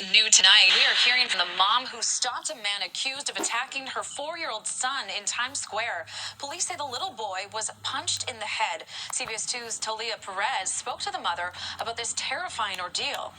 New tonight, we are hearing from the mom who stopped a man accused of attacking her 4-year-old son in Times Square. Police say the little boy was punched in the head. CBS 2's Talia Perez spoke to the mother about this terrifying ordeal.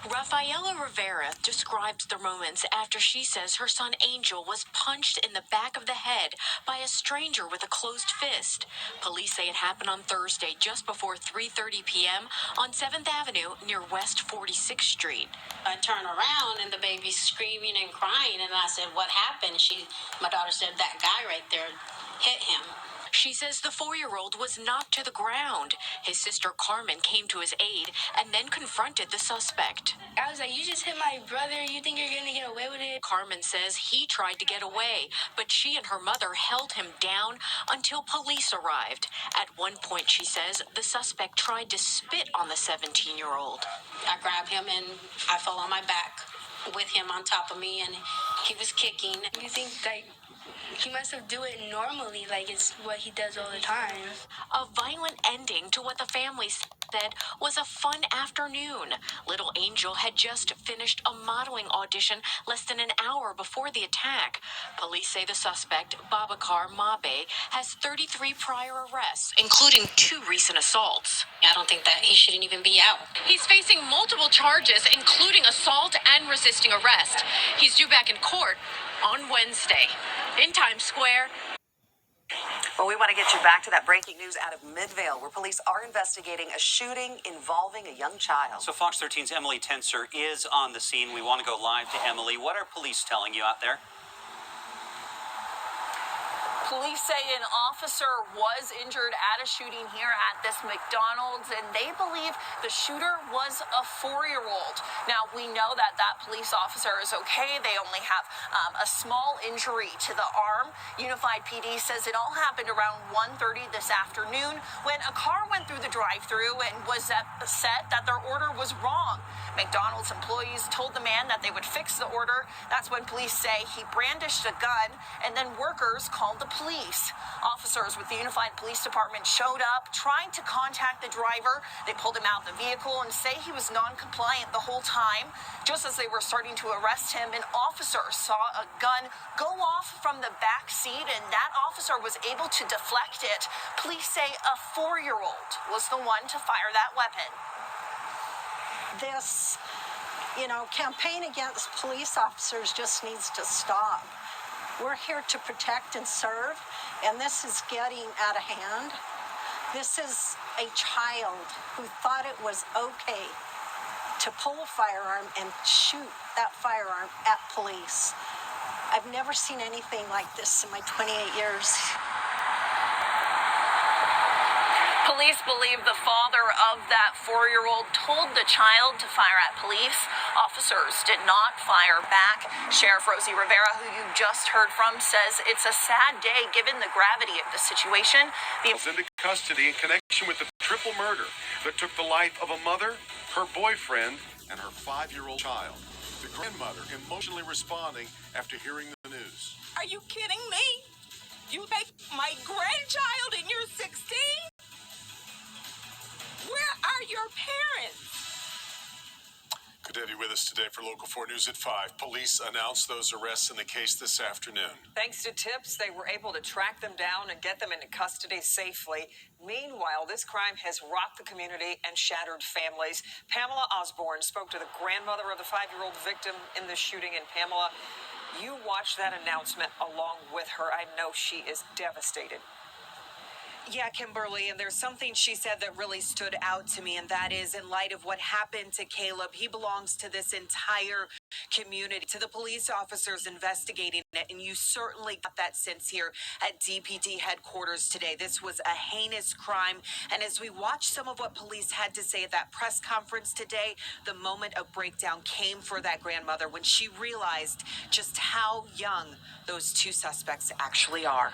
Rafaela Rivera described the moments after she says her son Angel was punched in the back of the head by a stranger with a closed fist. Police say it happened on Thursday just before 3:30 p.m. on 7th Avenue near West 46th Street. I turned around and the baby's screaming and crying, and I said, "What happened?" My daughter said, "That guy right there hit him." She says the 4-year-old was knocked to the ground. His sister Carmen came to his aid and then confronted the suspect. I was like, "You just hit my brother. You think you're going to get away with it?" Carmen says he tried to get away, but she and her mother held him down until police arrived. At one point, she says, the suspect tried to spit on the 17-year-old. I grabbed him and I fell on my back with him on top of me, and he was kicking. You think, he must have do it normally, like it's what he does all the time. A violent ending to what the family said was a fun afternoon. Little Angel had just finished a modeling audition less than an hour before the attack. Police say the suspect, Babacar Mabe, has 33 prior arrests, including 2 recent assaults. I don't think that he shouldn't even be out. He's facing multiple charges, including assault and resisting arrest. He's due back in court on Wednesday. In Times Square. Well, we want to get you back to that breaking news out of Midvale, where police are investigating a shooting involving a young child. So Fox 13's Emily Tenser is on the scene. We want to go live to Emily. What are police telling you out there? Police say an officer was injured at a shooting here at this McDonald's, and they believe the shooter was a 4-year-old. Now, we know that police officer is okay. They only have a small injury to the arm. Unified PD says it all happened around 1:30 this afternoon when a car went through the drive-thru and was upset that their order was wrong. McDonald's employees told the man that they would fix the order. That's when police say he brandished a gun, and then workers called the police. Officers with the Unified Police Department showed up, trying to contact the driver. They pulled him out of the vehicle and say he was non-compliant the whole time. Just as they were starting to arrest him, an officer saw a gun go off from the back seat, and that officer was able to deflect it. Police say a 4-year-old was the one to fire that weapon. This, campaign against police officers just needs to stop. We're here to protect and serve, and this is getting out of hand. This is a child who thought it was okay to pull a firearm and shoot that firearm at police. I've never seen anything like this in my 28 years. Police believe the father of that 4-year-old told the child to fire at police. Officers did not fire back. Sheriff Rosie Rivera, who you just heard from, says it's a sad day given the gravity of the situation. Into custody in connection with the triple murder that took the life of a mother, her boyfriend, and her 5-year-old child. The grandmother emotionally responding after hearing the news. Are you kidding me? You take my grandchild and you're 16? Where are your parents? Good to have you with us today for Local 4 News at 5. Police announced those arrests in the case this afternoon. Thanks to tips, they were able to track them down and get them into custody safely. Meanwhile, this crime has rocked the community and shattered families. Pamela Osborne spoke to the grandmother of the 5-year-old victim in the shooting. And Pamela, you watched that announcement along with her. I know she is devastated. Yeah, Kimberly, and there's something she said that really stood out to me, and that is in light of what happened to Caleb, he belongs to this entire community, to the police officers investigating it, and you certainly got that sense here at DPD headquarters today. This was a heinous crime, and as we watched some of what police had to say at that press conference today, the moment of breakdown came for that grandmother when she realized just how young those 2 suspects actually are.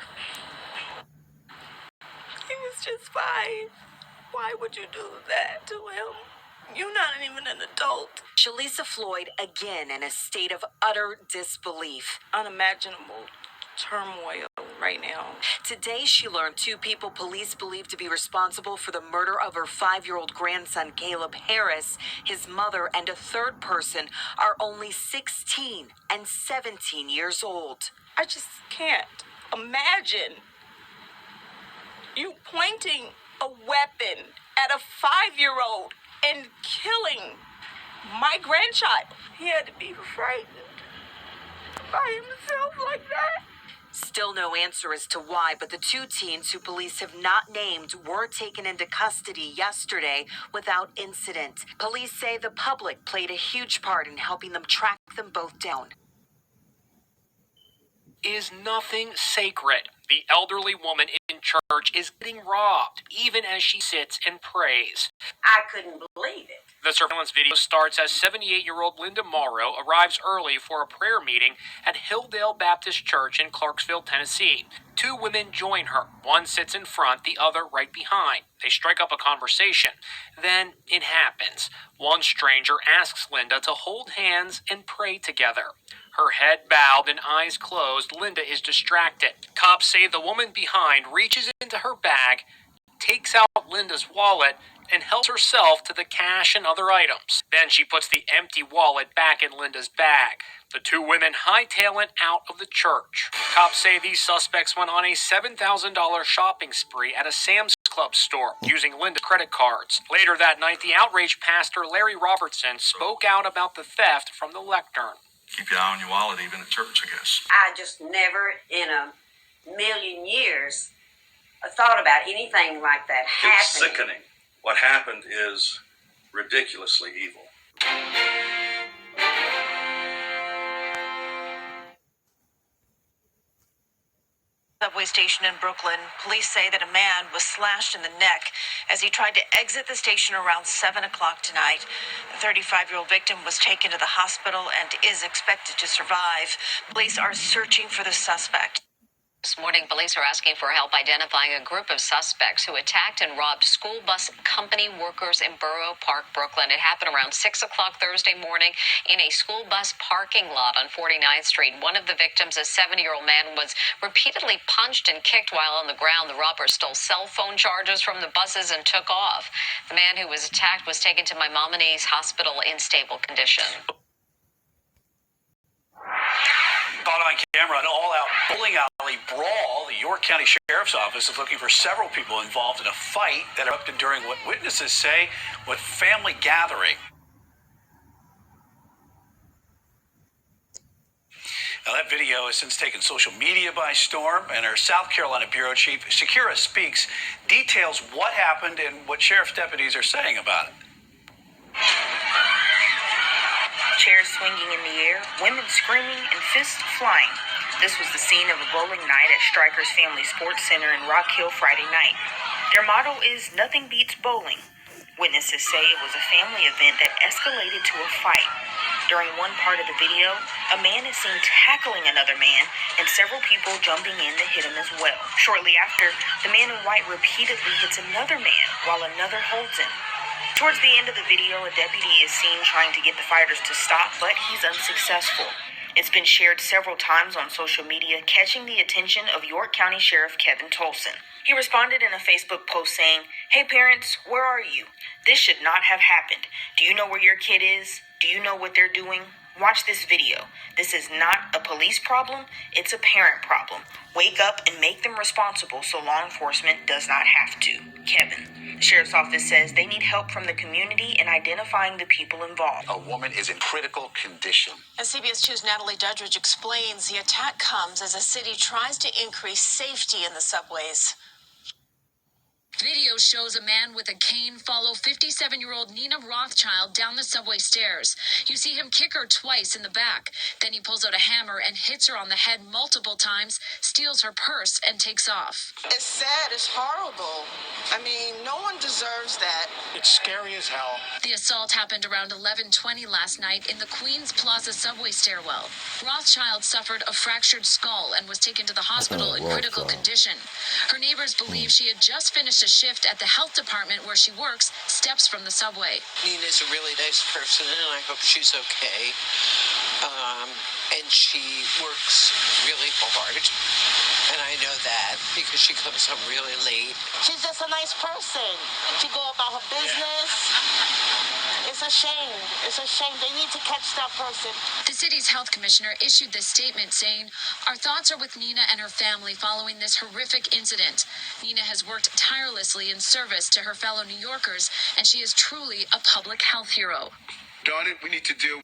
He was just 5. Why would you do that to him? You're not even an adult. Shalisa Floyd, again in a state of utter disbelief. Unimaginable turmoil right now. Today, she learned 2 people police believe to be responsible for the murder of her 5-year-old grandson, Caleb Harris, his mother, and a third person are only 16 and 17 years old. I just can't imagine you pointing a weapon at a 5-year-old and killing my grandchild. He had to be frightened by himself like that. Still no answer as to why, but the 2 teens who police have not named were taken into custody yesterday without incident. Police say the public played a huge part in helping them track them both down. Is nothing sacred. The elderly woman in church is getting robbed, even as she sits and prays. I couldn't believe it. The surveillance video starts as 78-year-old Linda Morrow arrives early for a prayer meeting at Hilldale Baptist Church in Clarksville, Tennessee. 2 women join her. One sits in front, the other right behind. They strike up a conversation. Then it happens. One stranger asks Linda to hold hands and pray together. Her head bowed and eyes closed, Linda is distracted. Cops say the woman behind reaches into her bag, takes out Linda's wallet, and helps herself to the cash and other items. Then she puts the empty wallet back in Linda's bag. The 2 women hightail it out of the church. Cops say these suspects went on a $7,000 shopping spree at a Sam's Club store using Linda's credit cards. Later that night, the outraged pastor Larry Robertson spoke out about the theft from the lectern. Keep your eye on your wallet, even at church, I guess. I just never in a million years thought about anything like that happening. It's sickening. What happened is ridiculously evil. Subway station in Brooklyn. Police say that a man was slashed in the neck as he tried to exit the station around 7 o'clock tonight. The 35-year-old victim was taken to the hospital and is expected to survive. Police are searching for the suspect. This morning, police are asking for help identifying a group of suspects who attacked and robbed school bus company workers in Borough Park, Brooklyn. It happened around 6 o'clock Thursday morning in a school bus parking lot on 49th Street. One of the victims, a 70-year-old man, was repeatedly punched and kicked while on the ground. The robbers stole cell phone chargers from the buses and took off. The man who was attacked was taken to Maimonides Hospital in stable condition. Caught on camera, an all-out bowling alley brawl. The York County Sheriff's Office is looking for several people involved in a fight that erupted during what witnesses say was family gathering. Now, that video has since taken social media by storm, and our South Carolina Bureau Chief, Shakira Speaks, details what happened and what sheriff's deputies are saying about it. Chairs swinging in the air, women screaming, and fists flying. This was the scene of a bowling night at Strikers Family Sports Center in Rock Hill Friday night. Their motto is "Nothing beats bowling." Witnesses say it was a family event that escalated to a fight. During one part of the video, a man is seen tackling another man, and several people jumping in to hit him as well. Shortly after, the man in white repeatedly hits another man while another holds him. Towards the end of the video, a deputy is seen trying to get the fighters to stop, but he's unsuccessful. It's been shared several times on social media, catching the attention of York County Sheriff Kevin Tolson. He responded in a Facebook post saying, "Hey parents, where are you? This should not have happened. Do you know where your kid is? Do you know what they're doing? Watch this video. This is not a police problem, it's a parent problem. Wake up and make them responsible so law enforcement does not have to." Kevin. The sheriff's office says they need help from the community in identifying the people involved. A woman is in critical condition. As CBS 2's Natalie Dudridge explains, the attack comes as a city tries to increase safety in the subways. Video shows a man with a cane follow 57-year-old Nina Rothschild down the subway stairs. You see him kick her twice in the back. Then he pulls out a hammer and hits her on the head multiple times, steals her purse, and takes off. It's sad. It's horrible. I mean, no one deserves that. It's scary as hell. The assault happened around 11:20 last night in the Queens Plaza subway stairwell. Rothschild suffered a fractured skull and was taken to the hospital in critical condition. Her neighbors believe she had just finished a a shift at the health department where she works steps from the subway. Nina's a really nice person, and I hope she's okay. And she works really hard, and I know that because she comes home really late. She's just a nice person. She go about her business. It's a shame. It's a shame. They need to catch that person. The city's health commissioner issued this statement saying, "Our thoughts are with Nina and her family following this horrific incident. Nina has worked tirelessly in service to her fellow New Yorkers, and she is truly a public health hero." Done it. We need to deal.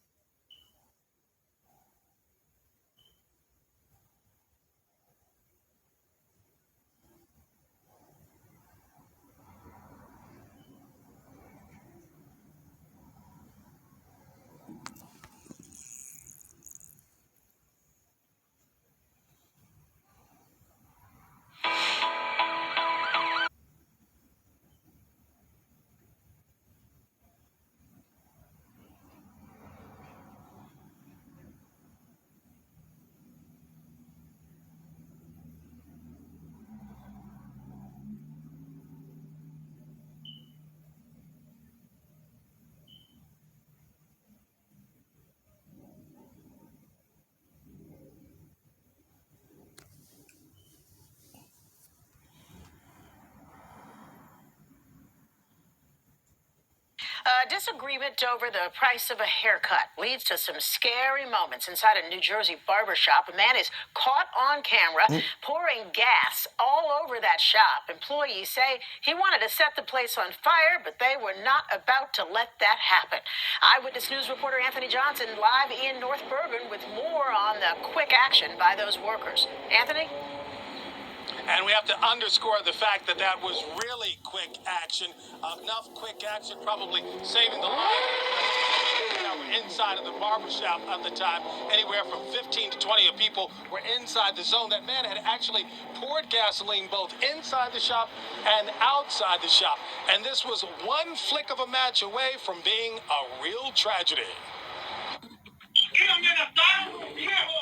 A disagreement over the price of a haircut leads to some scary moments inside a New Jersey barbershop. A man is caught on camera pouring gas all over that shop. Employees say he wanted to set the place on fire, but they were not about to let that happen. Eyewitness News reporter Anthony Johnson live in North Bergen with more on the quick action by those workers. Anthony? And we have to underscore the fact that that was really quick action. Enough quick action, probably saving the lives that were inside of the barbershop at the time. Anywhere from 15 to 20 of people were inside the zone. That man had actually poured gasoline both inside the shop and outside the shop. And this was one flick of a match away from being a real tragedy.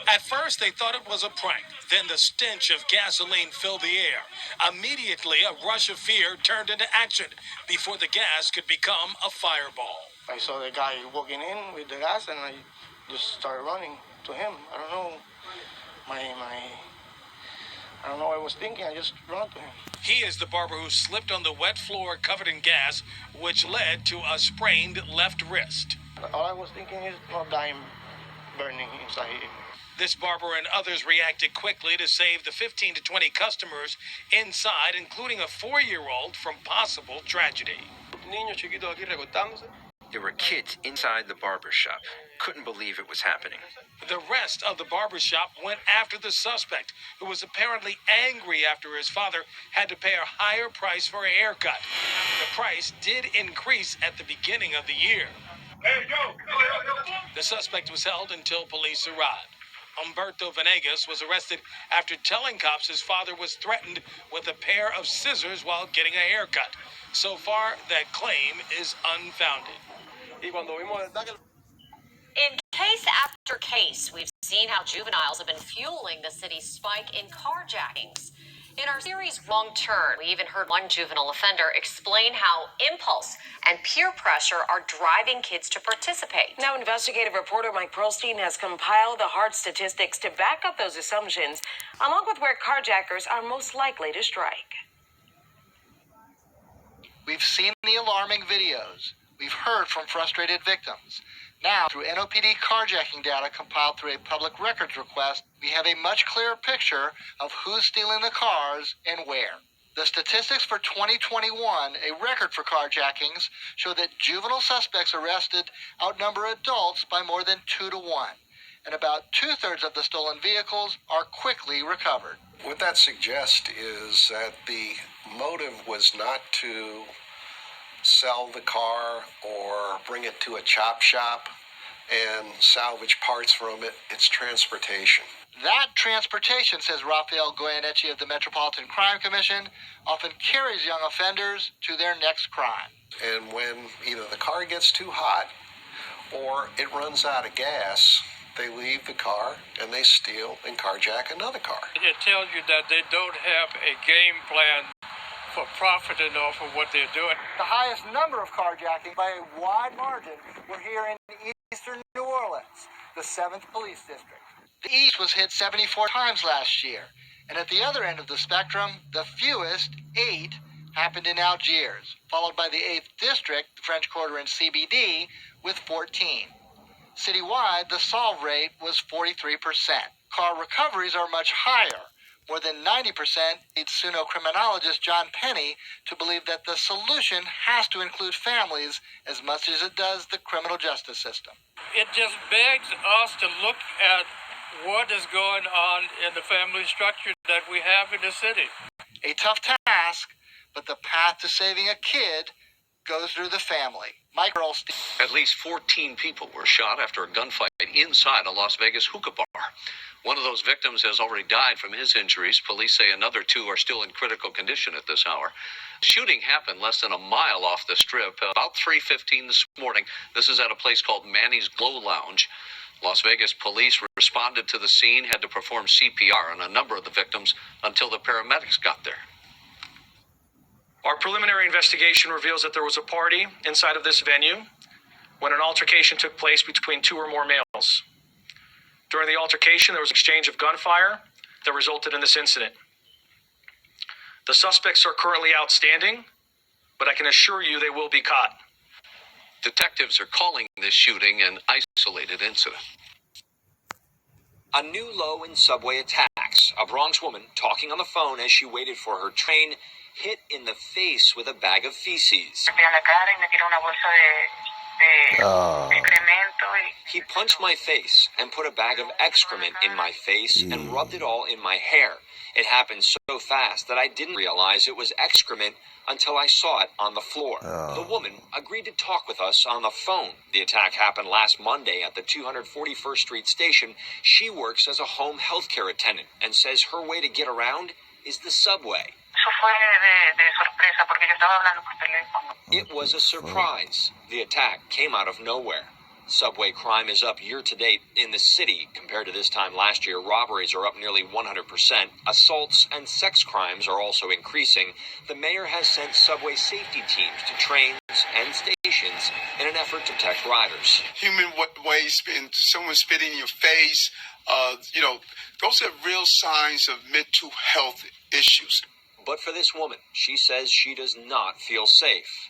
At first, they thought it was a prank. Then the stench of gasoline filled the air. Immediately, a rush of fear turned into action before the gas could become a fireball. I saw the guy walking in with the gas, and I just started running to him. I don't know. I don't know what I was thinking. I just ran to him. He is the barber who slipped on the wet floor covered in gas, which led to a sprained left wrist. All I was thinking is not dying, burning inside here. This barber and others reacted quickly to save the 15 to 20 customers inside, including a 4-year-old from possible tragedy. There were kids inside the barber shop. Couldn't believe it was happening. The rest of the barbershop went after the suspect, who was apparently angry after his father had to pay a higher price for a haircut. The price did increase at the beginning of the year. The suspect was held until police arrived. Humberto Venegas was arrested after telling cops his father was threatened with a pair of scissors while getting a haircut. So far, that claim is unfounded. In case after case, we've seen how juveniles have been fueling the city's spike in carjackings. In our series Wrong Turn, we even heard one juvenile offender explain how impulse and peer pressure are driving kids to participate. Now, investigative reporter Mike Pearlstein has compiled the hard statistics to back up those assumptions, along with where carjackers are most likely to strike. We've seen the alarming videos. We've heard from frustrated victims. Now, through NOPD carjacking data compiled through a public records request, we have a much clearer picture of who's stealing the cars and where. The statistics for 2021, a record for carjackings, show that juvenile suspects arrested outnumber adults by more than 2 to 1, and about 2/3 of the stolen vehicles are quickly recovered. What that suggests is that the motive was not to sell the car or bring it to a chop shop and salvage parts from it. It's transportation. That transportation, says Rafael Goyeneche of the Metropolitan Crime Commission, often carries young offenders to their next crime. And when either the car gets too hot or it runs out of gas, they leave the car and they steal and carjack another car. It tells you that they don't have a game plan for profiting off of what they're doing. The highest number of carjacking by a wide margin were here in eastern New Orleans, the 7th Police District. The East was hit 74 times last year, and at the other end of the spectrum, the fewest, 8, happened in Algiers, followed by the 8th District, the French Quarter and CBD, with 14. Citywide, the solve rate was 43%. Car recoveries are much higher. More than 90% leads Suno criminologist John Penny to believe that the solution has to include families as much as it does the criminal justice system. It just begs us to look at what is going on in the family structure that we have in the city. A tough task, but the path to saving a kid goes through the family. Mike Earlstein. At least 14 people were shot after a gunfight inside a Las Vegas hookah bar. One of those victims has already died from his injuries. Police say another 2 are still in critical condition at this hour. Shooting happened less than a mile off the strip, about 3:15 this morning. This is at a place called Manny's Glow Lounge. Las Vegas police responded to the scene, had to perform CPR on a number of the victims until the paramedics got there. Our preliminary investigation reveals that there was a party inside of this venue when an altercation took place between 2 or more males. During the altercation, there was an exchange of gunfire that resulted in this incident. The suspects are currently outstanding, but I can assure you they will be caught. Detectives are calling this shooting an isolated incident. A new low in subway attacks. A Bronx woman talking on the phone as she waited for her train, hit in the face with a bag of feces. He punched my face and put a bag of excrement in my face and rubbed it all in my hair. It happened so fast that I didn't realize it was excrement until I saw it on the floor. The woman agreed to talk with us on the phone. The attack happened last Monday at the 241st Street station. She works as a home healthcare attendant and says her way to get around is the subway. It was a surprise. The attack came out of nowhere. Subway crime is up year to date in the city compared to this time last year. Robberies are up nearly 100%. Assaults and sex crimes are also increasing. The mayor has sent subway safety teams to trains and stations in an effort to protect riders. Human waste, someone spitting in your face, those are real signs of mental health issues. But for this woman, she says she does not feel safe.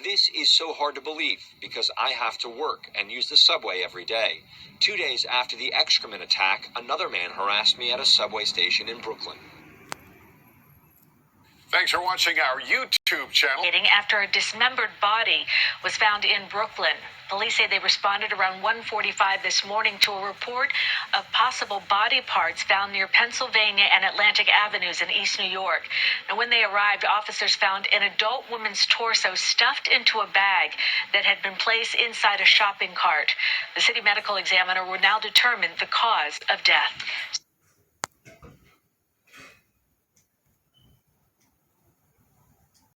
This is so hard to believe because I have to work and use the subway every day. 2 days after the excrement attack, another man harassed me at a subway station in Brooklyn. Thanks for watching our YouTube channel. After a dismembered body was found in Brooklyn. Police say they responded around 1:45 this morning to a report of possible body parts found near Pennsylvania and Atlantic Avenues in East New York. And when they arrived, officers found an adult woman's torso stuffed into a bag that had been placed inside a shopping cart. The city medical examiner will now determine the cause of death.